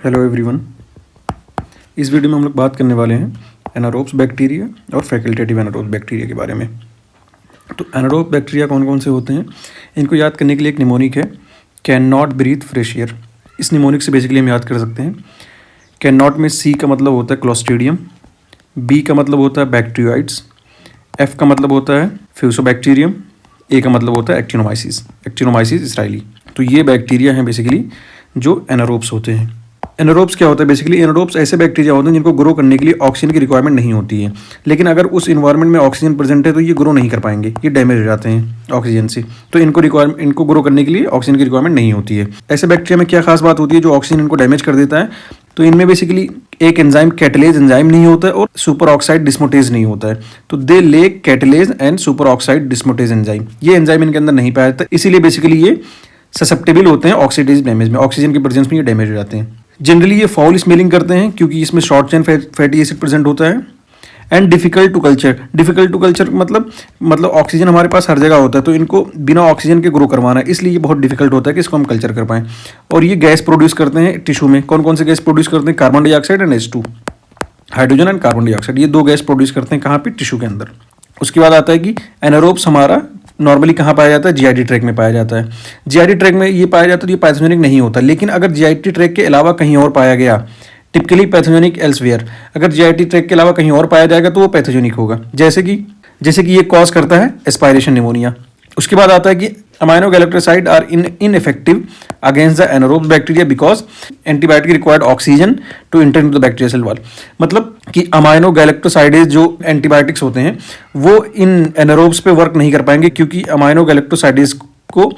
Hello everyone. इस video में हम लोग बात करने वाले हैं एनारोब्स बैक्टीरिया और फैकल्टेटिव एनारोब्स बैक्टीरिया के बारे में। तो एनारोब बैक्टीरिया कौन कौन से होते हैं, इनको याद करने के लिए एक निमोनिक है, can not breathe fresh air. इस निमोनिक से बेसिकली हम याद कर सकते हैं। कैन नॉट में सी का मतलब होता है क्लोस्ट्रीडियम, बी का मतलब होता है बैक्टीरियोइड्स, एफ का मतलब होता है फ्यूसोबैक्टीरियम, ए का मतलब होता है एक्टिनोमाइसिस इसराइली। तो ये बैक्टीरिया हैं बेसिकली जो एनारोब्स होते हैं। एनारोब्स क्या होता है बेसिकली? एनारोब्स ऐसे बैक्टीरिया होते हैं जिनको ग्रो करने के लिए ऑक्सीजन की रिक्वायरमेंट नहीं होती है, लेकिन अगर उस इन्वायरमेंट में ऑक्सीजन प्रेजेंट है तो ये ग्रो नहीं कर पाएंगे, ये डैमेज हो जाते हैं ऑक्सीजन से। तो इनको ग्रो करने के लिए ऑक्सीजन की रिक्वायरमेंट नहीं होती है। ऐसे बैक्टीरिया में क्या खास बात होती है जो ऑक्सीजन इनको डैमेज कर देता है? तो इनमें बेसिकली एक एंजाइम कैटलेज एंजाइम नहीं होता है और सुपर ऑक्साइड डिस्मोटेज नहीं होता है। तो they lack catalase and superoxide dismutase enzyme, ये एंजाइम इनके अंदर नहीं पाया जाता, इसीलिए बेसिकली ये ससेप्टेबल होते हैं ऑक्सीडाइज डैमेज में। ऑक्सीजन के प्रेजेंस में ये डैमेज हो जाते हैं। जनरली ये फाउल स्मेलिंग करते हैं क्योंकि इसमें short chain fatty acid present होता है। एंड डिफिकल्ट टू कल्चर मतलब ऑक्सीजन हमारे पास हर जगह होता है, तो इनको बिना ऑक्सीजन के ग्रो करवाना है, इसलिए ये बहुत डिफिकल्ट होता है कि इसको हम कल्चर कर पाएं। और ये गैस प्रोड्यूस करते हैं टिश्यू में। कौन कौन से गैस प्रोड्यूस करते हैं? Carbon dioxide and H2, hydrogen and carbon dioxide, ये दो गैस प्रोड्यूस करते हैं कहाँ पे? टिश्यू के अंदर। उसके बाद आता है कि एनारोब्स हमारा नॉर्मली कहाँ पाया जाता है? जीआईटी ट्रैक में पाया जाता है। जीआईटी ट्रैक में ये पाया जाता है तो ये पैथोजेनिक नहीं होता, लेकिन अगर जीआईटी ट्रैक के अलावा कहीं और पाया गया, टिपिकली पैथोजेनिक एल्सवेयर, अगर जीआईटी ट्रैक के अलावा कहीं और पाया जाएगा तो वो पैथोजेनिक होगा। जैसे कि ये कॉज करता है एस्पायरेशन निमोनिया। उसके बाद आता है कि amino galactoside are ineffective against the anaerobes bacteria because antibiotic required oxygen to enter into the bacteria cell wall. मतलब कि अमाइनो गैलेक्टोसाइडेज जो एंटीबायोटिक्स होते हैं वो इन एनारोब्स पे वर्क नहीं कर पाएंगे, क्योंकि अमाइनो गैलेक्टोसाइडेज को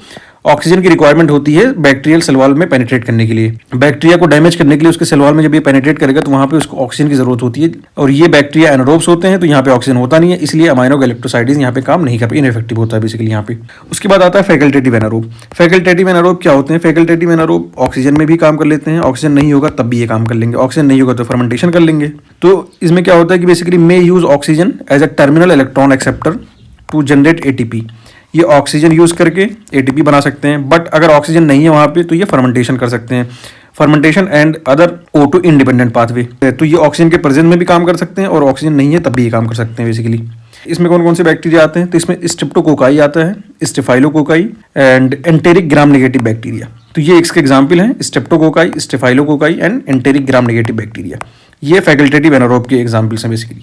ऑक्सीजन की रिक्वायरमेंट होती है बैक्टीरियल सेल वॉल में पेनिट्रेट करने के लिए। बैक्टीरिया को डैमेज करने के लिए उसके सेल वॉल में जब ये पेनिट्रेट करेगा तो वहाँ पे उसको ऑक्सीजन की जरूरत होती है, और ये बैक्टीरिया एनारोब्स होते हैं तो यहाँ पे ऑक्सीजन होता नहीं है, इसलिए अमाइनो गैलेक्टोसाइडेज यहाँ पे काम नहीं कर पाए, इनइफेक्टिव होता है बेसिकली यहाँ पे। उसके बाद आता है फैकल्टेटिव एनारोब। फैकल्टेटिव एनारोब क्या होते हैं? फैकल्टेटिव एनारोब ऑक्सीजन में भी काम कर लेते हैं, ऑक्सीजन नहीं होगा तब भी ये काम कर लेंगे, ऑक्सीजन नहीं होगा तो फर्मेंटेशन कर लेंगे। तो इसमें क्या होता है कि basically may use oxygen as a terminal electron acceptor to generate ATP. ये ऑक्सीजन यूज करके एटीपी बना सकते हैं, बट अगर ऑक्सीजन नहीं है वहाँ पे तो ये फर्मेंटेशन कर सकते हैं। Fermentation and other O2 independent pathway, तो ये ऑक्सीजन के प्रेजेंस में भी काम कर सकते हैं और ऑक्सीजन नहीं है तब भी ये काम कर सकते हैं बेसिकली। इसमें कौन कौन से बैक्टीरिया आते हैं? तो इसमें स्ट्रेप्टोकोकाई आता है, staphylococci and enteric gram negative bacteria. तो ये इसके एग्जाम्पल हैं, streptococci, staphylococci and enteric gram negative bacteria. ये फैकल्टेटिव एनारोब के एग्जाम्पल्स हैं बेसिकली।